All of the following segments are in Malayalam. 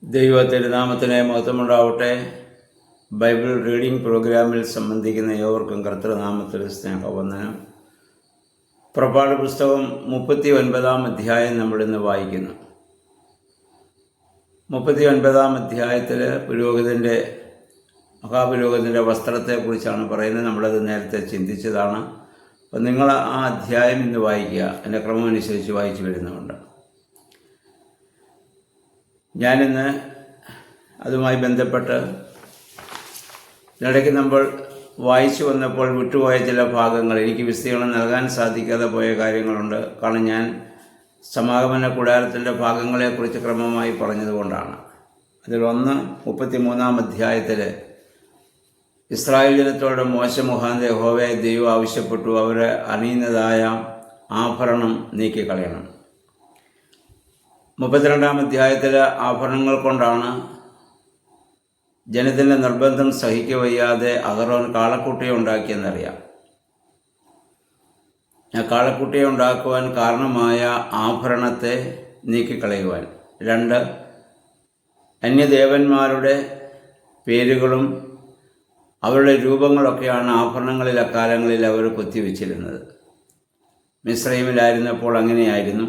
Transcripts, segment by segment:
ദൈവത്തിരുനാമത്തിന് മഹത്വമുണ്ടാവട്ടെ. ബൈബിൾ റീഡിംഗ് പ്രോഗ്രാമിൽ സംബന്ധിക്കുന്ന ഏവർക്കും കർത്തൃനാമത്തിൽ സ്നേഹവന്ദനം. പുറപ്പാട് പുസ്തകം 39 അധ്യായം നമ്മളിന്ന് വായിക്കുന്നു. 39 അധ്യായത്തിൽ മഹാപുരോഹിതൻ്റെ വസ്ത്രത്തെക്കുറിച്ചാണ് പറയുന്നത്. നമ്മളത് നേരത്തെ ചിന്തിച്ചതാണ്. അപ്പം നിങ്ങൾ ആ അധ്യായം ഇന്ന് വായിക്കുക. എൻ്റെ ക്രമമനുസരിച്ച് വായിച്ചു വരുന്നുണ്ട്. ഞാനിന്ന് അതുമായി ബന്ധപ്പെട്ട് ഇടയ്ക്ക് നമ്മൾ വായിച്ചു വന്നപ്പോൾ വിട്ടുപോയ ചില ഭാഗങ്ങൾ, എനിക്ക് വിസ്തീർണം നൽകാൻ സാധിക്കാതെ പോയ കാര്യങ്ങളുണ്ട്. കാരണം ഞാൻ സമാഗമന കൂടാരത്തിൻ്റെ ഭാഗങ്ങളെക്കുറിച്ച് ക്രമമായി പറഞ്ഞതുകൊണ്ടാണ്. അതിലൊന്ന് 33 അധ്യായത്തിൽ ഇസ്രായേൽ ജനത്തോട് മോശ മുഖാന്തരം യഹോവയെ ദൈവം ആവശ്യപ്പെട്ടു, അവരെ അണിയുന്നതായ ആഭരണം നീക്കിക്കളയണം. 32 അധ്യായത്തിൽ ആഭരണങ്ങൾ കൊണ്ടാണ് ജനത്തിൻ്റെ നിർബന്ധം സഹിക്കവയ്യാതെ അഹറോൻ കാളക്കുട്ടിയെ ഉണ്ടാക്കിയെന്നറിയാം. ആ കാളക്കുട്ടിയെ ഉണ്ടാക്കുവാൻ കാരണമായ ആഭരണത്തെ നീക്കിക്കളയുവാൻ. 2, അന്യദേവന്മാരുടെ പേരുകളും അവരുടെ രൂപങ്ങളൊക്കെയാണ് ആഭരണങ്ങളിൽ അക്കാലങ്ങളിൽ അവർ കൊത്തിവെച്ചിരുന്നത്. മിസ്രൈമിലായിരുന്നപ്പോൾ അങ്ങനെയായിരുന്നു.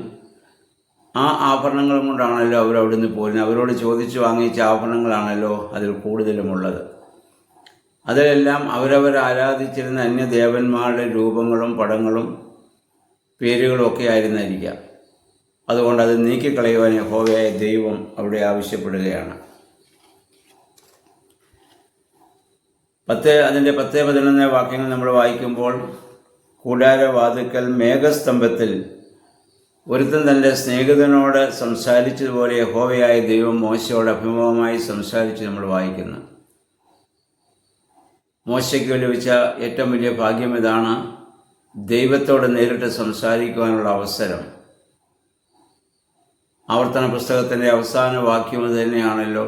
ആ ആഭരണങ്ങളും കൊണ്ടാണല്ലോ അവരവിടുന്ന് പോരുന്നത്. അവരോട് ചോദിച്ചു വാങ്ങിച്ച ആഭരണങ്ങളാണല്ലോ അതിൽ കൂടുതലുമുള്ളത്. അതിലെല്ലാം അവരവർ ആരാധിച്ചിരുന്ന അന്യദേവന്മാരുടെ രൂപങ്ങളും പടങ്ങളും പേരുകളും ഒക്കെ ആയിരുന്നിരിക്കാം. അതുകൊണ്ട് അത് നീക്കിക്കളയുവാൻ യഹോവയായ ദൈവം അവിടെ ആവശ്യപ്പെടുകയാണ്. അതിൻ്റെ 10-11 വാക്യങ്ങൾ നമ്മൾ വായിക്കുമ്പോൾ, കൂടാരവാതിൽക്കൽ മേഘസ്തംഭത്തിൽ ഒരുത്തൻ തൻ്റെ സ്നേഹിതനോട് സംസാരിച്ചതുപോലെ യഹോവയായ ദൈവം മോശയോട് അഭിമുഖമായി സംസാരിച്ച് നമ്മൾ വായിക്കുന്നു. മോശയ്ക്ക് ലഭിച്ച ഏറ്റവും വലിയ ഭാഗ്യം ഇതാണ്, ദൈവത്തോട് നേരിട്ട് സംസാരിക്കുവാനുള്ള അവസരം. ആവർത്തന പുസ്തകത്തിൻ്റെ അവസാന വാക്യം തന്നെയാണല്ലോ.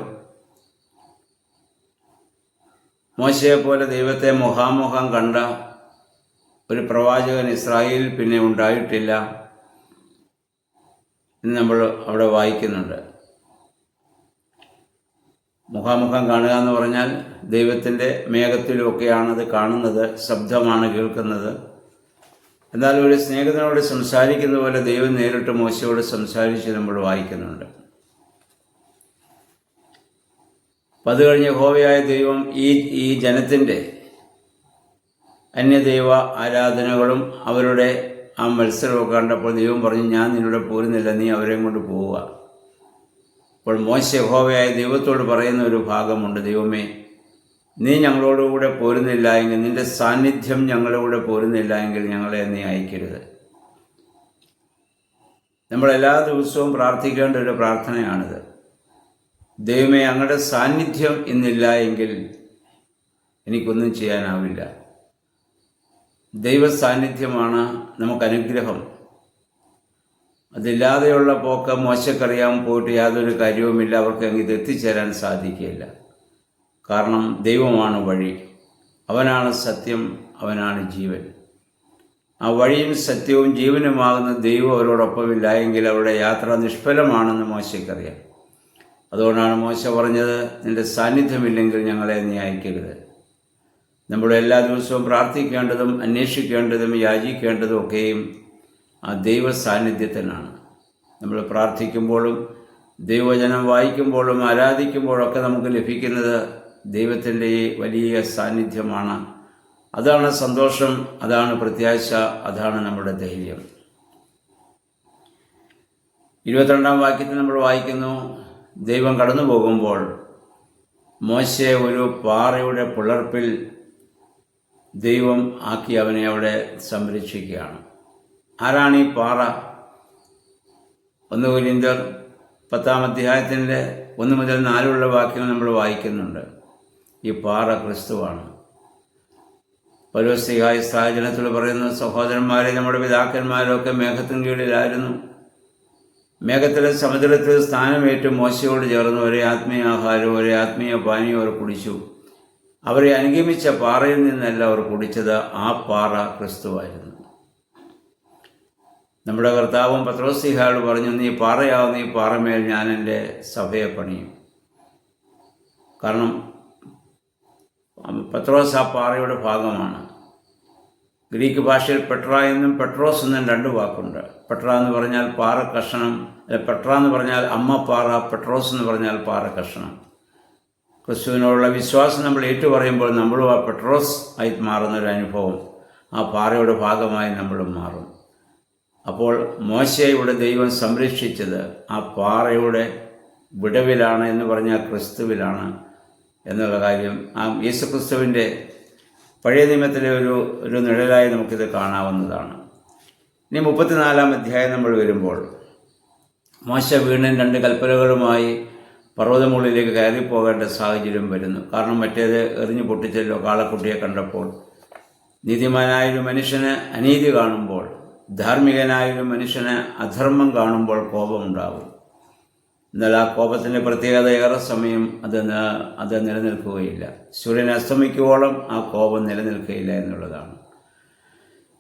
മോശയെപ്പോലെ ദൈവത്തെ മുഖാമുഖം കണ്ട ഒരു പ്രവാചകൻ ഇസ്രായേലിൽ പിന്നെ ഉണ്ടായിട്ടില്ല എന്ന് നമ്മൾ അവിടെ വായിക്കുന്നുണ്ട്. മുഖാമുഖം കാണുക എന്ന് പറഞ്ഞാൽ ദൈവത്തിൻ്റെ മേഘത്തിലുമൊക്കെയാണത് കാണുന്നത്, ശബ്ദമാണ് കേൾക്കുന്നത്. എന്നാൽ ഒരു സ്നേഹിതനോട് സംസാരിക്കുന്ന പോലെ ദൈവം നേരിട്ട് മോശയോട് സംസാരിച്ച് നമ്മൾ വായിക്കുന്നുണ്ട്. അത് കഴിഞ്ഞ് യഹോവയായ ദൈവം ഈ ജനത്തിൻ്റെ അന്യദൈവ ആരാധനകളും അവരുടെ ആ മത്സരമൊക്കെ കണ്ടപ്പോൾ ദൈവം പറഞ്ഞു, ഞാൻ നിന്നോട് പോരുന്നില്ല, നീ അവരെയും കൊണ്ട് പോവുക. അപ്പോൾ മോശ യഹോവയായ ദൈവത്തോട് പറയുന്ന ഒരു ഭാഗമുണ്ട്, ദൈവമേ, നീ ഞങ്ങളോടുകൂടെ പോരുന്നില്ല എങ്കിൽ, നിൻ്റെ സാന്നിധ്യം ഞങ്ങളുടെ പോരുന്നില്ല എങ്കിൽ ഞങ്ങളെ നീ അയക്കരുത്. നമ്മളെല്ലാ ദിവസവും പ്രാർത്ഥിക്കേണ്ട ഒരു പ്രാർത്ഥനയാണിത്. ദൈവമേ, അങ്ങയുടെ സാന്നിധ്യം ഇന്നില്ല എങ്കിൽ എനിക്കൊന്നും ചെയ്യാനാവില്ല. ദൈവ സാന്നിധ്യമാണ് നമുക്ക് അനുഗ്രഹം. അതില്ലാതെയുള്ള പോക്ക് മോശക്കറിയാൻ പോയിട്ട് യാതൊരു കാര്യവുമില്ല. അവർക്ക് ഇത് എത്തിച്ചേരാൻ സാധിക്കുകയില്ല. കാരണം ദൈവമാണ് വഴി, അവനാണ് സത്യം, അവനാണ് ജീവൻ. ആ വഴിയും സത്യവും ജീവനുമാകുന്ന ദൈവം അവരോടൊപ്പമില്ല എങ്കിൽ അവരുടെ യാത്ര നിഷ്ഫലമാണെന്ന് മോശയ്ക്കറിയാം. അതുകൊണ്ടാണ് മോശ പറഞ്ഞത്, നിൻ്റെ സാന്നിധ്യമില്ലെങ്കിൽ ഞങ്ങളെ നീ അയക്കരുത്. നമ്മുടെ എല്ലാ ദിവസവും പ്രാർത്ഥിക്കേണ്ടതും അന്വേഷിക്കേണ്ടതും യാചിക്കേണ്ടതും ഒക്കെയും ആ ദൈവ സാന്നിധ്യത്തിനാണ്. നമ്മൾ പ്രാർത്ഥിക്കുമ്പോഴും ദൈവവചനം വായിക്കുമ്പോഴും ആരാധിക്കുമ്പോഴൊക്കെ നമുക്ക് ലഭിക്കുന്നത് ദൈവത്തിൻ്റെ വലിയ സാന്നിധ്യമാണ്. അതാണ് സന്തോഷം, അതാണ് പ്രത്യാശ, അതാണ് നമ്മുടെ ധൈര്യം. 22 വാക്യത്തിൽ നമ്മൾ വായിക്കുന്നു, ദൈവം കടന്നു പോകുമ്പോൾ മോശയെ ഒരു പാറയുടെ പിളർപ്പിൽ ദൈവം ആക്കി അവനെ അവിടെ സംരക്ഷിക്കുകയാണ്. ആരാണ് ഈ പാറ? 1 കൊരിന്ത്യർ 10 അധ്യായത്തിൻ്റെ 1 മുതൽ 4 വാക്യങ്ങൾ നമ്മൾ വായിക്കുന്നുണ്ട്. ഈ പാറ ക്രിസ്തുവാണ്. പൗലോസ് ഇസ്രായേൽ ജനത്തോട് പറയുന്നു, സഹോദരന്മാരെ, നമ്മുടെ പിതാക്കന്മാരൊക്കെ മേഘത്തിന് കീഴിലായിരുന്നു. മേഘത്തിലെ സമുദ്രത്തിൽ സ്ഥാനമേറ്റ് മോശയോട് ചേർന്ന് ഒരേ ആത്മീയ ആഹാരവും ഒരേ ആത്മീയ പാനീയവും അവർ കുടിച്ചു. അവരെ അനുഗമിച്ച പാറയിൽ നിന്നല്ല അവർ കുടിച്ചത്, ആ പാറ ക്രിസ്തുവായിരുന്നു. നമ്മുടെ കർത്താവും പത്രോസ്ലീഹയോട് പറഞ്ഞു, നീ പാറയാവുന്ന ഈ പാറമേൽ ഞാൻ എൻ്റെ സഭയെ പണിയും. കാരണം പത്രോസ് ആ പാറയുടെ ഭാഗമാണ്. ഗ്രീക്ക് ഭാഷയിൽ പെട്ര എന്നും പെട്രോസ് എന്നും രണ്ട് വാക്കുണ്ട്. പെട്ര എന്ന് പറഞ്ഞാൽ പാറ കഷണം, പെട്ര എന്ന് പറഞ്ഞാൽ അമ്മ പാറ, പെട്രോസ് എന്ന് പറഞ്ഞാൽ പാറ കഷണം. ക്രിസ്തുവിനോടുള്ള വിശ്വാസം നമ്മൾ ഏറ്റുപറയുമ്പോൾ നമ്മളും ആ പെട്രോസ് ആയി മാറുന്നൊരു അനുഭവം, ആ പാറയുടെ ഭാഗമായി നമ്മളും മാറും. അപ്പോൾ മോശയുടെ ദൈവം സംരക്ഷിച്ചത് ആ പാറയുടെ വിടവിലാണ് എന്ന് പറഞ്ഞാൽ ക്രിസ്തുവിലാണ് എന്നുള്ള കാര്യം ആ യേശുക്രിസ്തുവിൻ്റെ പഴയ നിയമത്തിലെ ഒരു നിഴലായി നമുക്കിത് കാണാവുന്നതാണ്. ഇനി 34-ാം അധ്യായം നമ്മൾ വരുമ്പോൾ മോശ വീണ്ടും 2 കൽപ്പനകളുമായി പർവ്വതമുകളിലേക്ക് കയറിപ്പോകേണ്ട സാഹചര്യം വരുന്നു. കാരണം മറ്റേത് എറിഞ്ഞു പൊട്ടിച്ചല്ലോ കാളക്കുട്ടിയെ കണ്ടപ്പോൾ. നീതിമാനായൊരു മനുഷ്യന് അനീതി കാണുമ്പോൾ, ധാർമ്മികനായൊരു മനുഷ്യന് അധർമ്മം കാണുമ്പോൾ കോപമുണ്ടാകും. എന്നാൽ ആ കോപത്തിൻ്റെ പ്രത്യേകത ഏറെ സമയം അത് നിലനിൽക്കുകയില്ല. സൂര്യൻ അസ്തമിക്കുവോളം ആ കോപം നിലനിൽക്കുകയില്ല എന്നുള്ളതാണ്.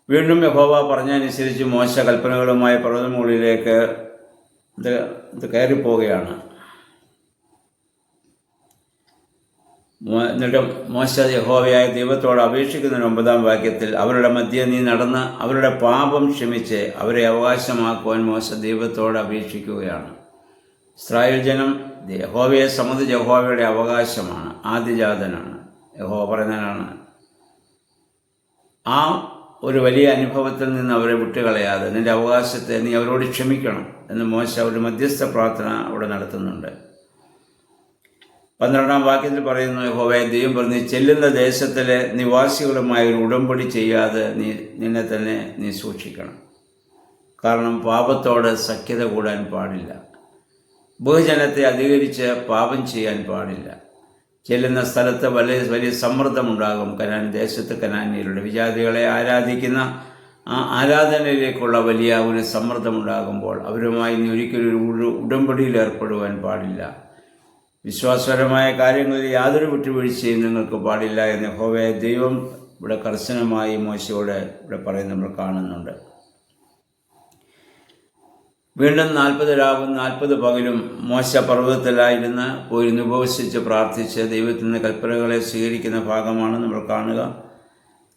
വീണ്ടും യഹോവ പറഞ്ഞനുസരിച്ച് മോശ കൽപ്പനകളുമായി പർവ്വതമുകളിലേക്ക് ഇത് കയറിപ്പോവുകയാണ്. എന്നിട്ട് മോശ യഹോവയായ ദൈവത്തോട് അപേക്ഷിക്കുന്നതിന് 9-ാം വാക്യത്തിൽ അവരുടെ മധ്യേ നീ നടന്ന് അവരുടെ പാപം ക്ഷമിച്ച് അവരെ അവകാശമാക്കുവാൻ മോശ ദൈവത്തോട് അപേക്ഷിക്കുകയാണ്. ഇസ്രായേൽ ജനം യഹോവയെ സംബന്ധിച്ച് യഹോവയുടെ അവകാശമാണ്, ആദ്യജാതനാണ്, യഹോവ പറയുന്നതിനാണ്. ആ ഒരു വലിയ അനുഭവത്തിൽ നിന്ന് അവരെ വിട്ടുകളയാതെ നിൻ്റെ അവകാശത്തെ നീ അവരോട് ക്ഷമിക്കണം എന്ന് മോശ ഒരു മധ്യസ്ഥ പ്രാർത്ഥന അവിടെ നടത്തുന്നുണ്ട്. 12-ാം വാക്യത്തിൽ പറയുന്നു, യഹോവയെ ദൈവം പറഞ്ഞ് ചെല്ലുന്ന ദേശത്തിലെ നിവാസികളുമായി ഒരു ഉടമ്പടി ചെയ്യാതെ നിന്നെ തന്നെ നീ സൂക്ഷിക്കണം. കാരണം പാപത്തോട് സഖ്യത കൂടാൻ പാടില്ല, ബഹുജനത്തെ അധികരിച്ച് പാപം ചെയ്യാൻ പാടില്ല. ചെല്ലുന്ന സ്ഥലത്ത് വലിയ സമ്മർദ്ദമുണ്ടാകും. കനാൻ ദേശത്ത് കനാന്യരുടെ വിജാതികളെ ആരാധിക്കുന്ന ആ ആരാധനയിലേക്കുള്ള വലിയ ഒരു സമ്മർദ്ദമുണ്ടാകുമ്പോൾ അവരുമായി നീ ഒരിക്കലും ഒരു ഉടമ്പടിയിൽ ഏർപ്പെടുവാൻ പാടില്ല. വിശ്വാസപരമായ കാര്യങ്ങളിൽ യാതൊരു വിട്ടുവീഴ്ചയും നിങ്ങൾക്ക് പാടില്ല എന്ന് യഹോവയായ ദൈവം ഇവിടെ കർശനമായി മോശയോട് ഇവിടെ പറയുന്നത് നമ്മൾ കാണുന്നുണ്ട്. വീണ്ടും 40 രാവും 40 പകലും മോശ പർവ്വതത്തിലായിരുന്ന് പോയിരുന്ന് ഉപവസിച്ച് പ്രാർത്ഥിച്ച് ദൈവത്തിൽ നിന്ന് കൽപ്പനകളെ സ്വീകരിക്കുന്ന ഭാഗമാണ് നമ്മൾ കാണുക.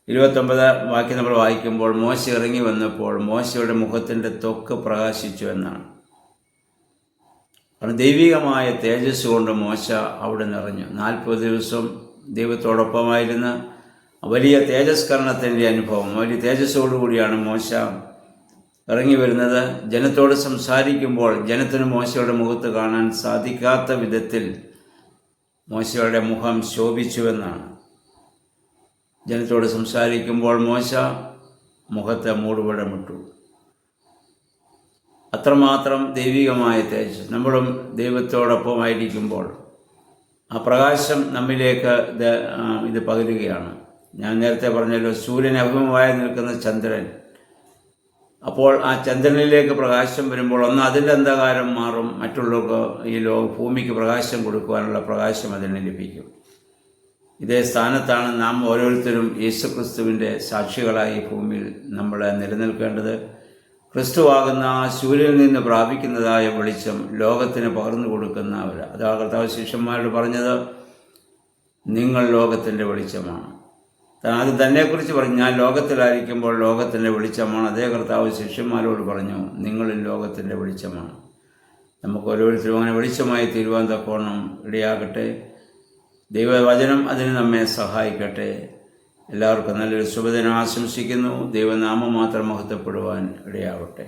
29 വാക്യം നമ്മൾ വായിക്കുമ്പോൾ മോശ ഇറങ്ങി വന്നപ്പോൾ മോശയുടെ മുഖത്തിൻ്റെ ത്വക്ക് പ്രകാശിച്ചു എന്നാണ്. കാരണം ദൈവികമായ തേജസ് കൊണ്ട് മോശ അവിടെ നിറഞ്ഞു. 40 ദിവസം ദൈവത്തോടൊപ്പമായിരുന്ന വലിയ തേജസ്കരണത്തിൻ്റെ അനുഭവം, വലിയ തേജസ്സോടുകൂടിയാണ് മോശ ഇറങ്ങി വരുന്നത്. ജനത്തോട് സംസാരിക്കുമ്പോൾ ജനത്തിന് മോശയുടെ മുഖത്ത് കാണാൻ സാധിക്കാത്ത വിധത്തിൽ മോശയുടെ മുഖം ശോഭിച്ചുവെന്നാണ്. ജനത്തോട് സംസാരിക്കുമ്പോൾ മോശ മുഖത്തെ മൂടുപടമിട്ടു. അത്രമാത്രം ദൈവികമായ തേജസ്. നമ്മളും ദൈവത്തോടൊപ്പമായിരിക്കുമ്പോൾ ആ പ്രകാശം നമ്മിലേക്ക് ഇത് പകരുകയാണ്. ഞാൻ നേരത്തെ പറഞ്ഞല്ലോ, സൂര്യന് അഭിമുഖമായി നിൽക്കുന്ന ചന്ദ്രൻ. അപ്പോൾ ആ ചന്ദ്രനിലേക്ക് പ്രകാശം വരുമ്പോൾ ഒന്ന് അതിൻ്റെ അന്ധകാരം മാറും, മറ്റുള്ളവർക്ക് ഈ ഭൂമിക്ക് പ്രകാശം കൊടുക്കുവാനുള്ള പ്രകാശം അതിന് ലഭിക്കും. ഇതേ സ്ഥാനത്താണ് നാം ഓരോരുത്തരും യേശുക്രിസ്തുവിൻ്റെ സാക്ഷികളായി ഭൂമിയിൽ നമ്മൾ നിലനിൽക്കേണ്ടത്. ക്രിസ്തുവാകുന്ന ആ സൂര്യനിൽ നിന്ന് പ്രാപിക്കുന്നതായ വെളിച്ചം ലോകത്തിന് പകർന്നു കൊടുക്കുന്നവർ. അതാ കർത്താവ് ശിഷ്യന്മാരോട് പറഞ്ഞത്, നിങ്ങൾ ലോകത്തിൻ്റെ വെളിച്ചമാണ്. അത് തന്നെക്കുറിച്ച് പറഞ്ഞു, ഞാൻ ലോകത്തിലായിരിക്കുമ്പോൾ ലോകത്തിൻ്റെ വെളിച്ചമാണ്. അതേ കർത്താവ് ശിഷ്യന്മാരോട് പറഞ്ഞു, നിങ്ങളിൽ ലോകത്തിൻ്റെ വെളിച്ചമാണ്. നമുക്ക് ഓരോരുത്തരും അങ്ങനെ വെളിച്ചമായി തീരുവാൻ തക്കവണ്ണം ഇടയാകട്ടെ. ദൈവവചനം അതിന് നമ്മെ സഹായിക്കട്ടെ. എല്ലാവർക്കും നല്ലൊരു ശുഭദിനം ആശംസിക്കുന്നു. ദൈവനാമം മാത്രം മഹത്വപ്പെടുവാൻ ഇടയാവട്ടെ.